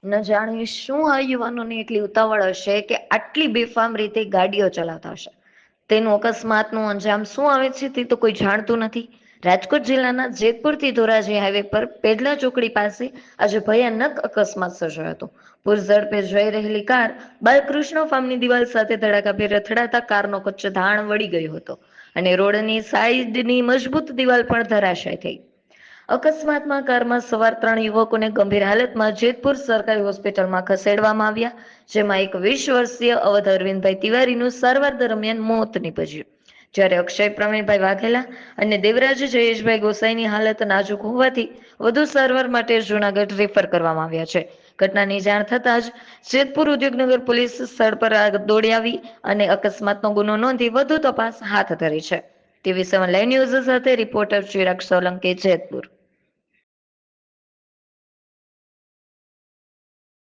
ન જાણે શું આ યુવાનોને એટલી ઉતાવળ હશે કે આટલી બેફામ રીતે ગાડીઓ ચલાવતા હશે. તેનું અકસ્માતનું અંજામ શું આવે છે તે તો કોઈ જાણતું નથી. રાજકોટ જિલ્લાના જેતપુરથી ધોરાજી હાઈવે પર પેડલા ચોકડી પાસે આજે ભયાનક અકસ્માત સર્જાયો હતો. પૂર ઝડપે જઈ રહેલી કાર બાલકૃષ્ણ ફાર્મની દિવાલ સાથે ધડાકાભેર અથડાતા કારનો કચ્ચો વળી ગયો હતો અને રોડની સાઈડની મજબૂત દિવાલ પણ ધરાશાય થઈ. અકસ્માતમાં કારમાં સવાર 3 યુવકોને ગંભીર હાલતમાં જેતપુર સરકારી હોસ્પિટલમાં ખસેડવામાં આવ્યા, જેમાં એક 20 વર્ષીય અવધ અરવિંદભાઈ તિવારીનું સારવાર દરમિયાન મોત નીપજ્યું. જ્યારે અક્ષય પ્રવીણભાઈ વાઘેલા અને દેવરાજ જયેશભાઈ ગોસાઈની હાલત નાજુક હોવાથી વધુ સારવાર માટે જૂનાગઢ રેફર કરવામાં આવ્યા છે. ઘટનાની જાણ થતાં જ જેતપુર ઉદ્યોગનગર પોલીસ સ્થળ પર દોડી આવી અને અકસ્માતનો ગુનો નોંધી વધુ તપાસ હાથ ધરી છે. TV7 લાઈવ ન્યૂઝ સાથે રિપોર્ટર ચિરાગ સોલંકી, જેતપુર.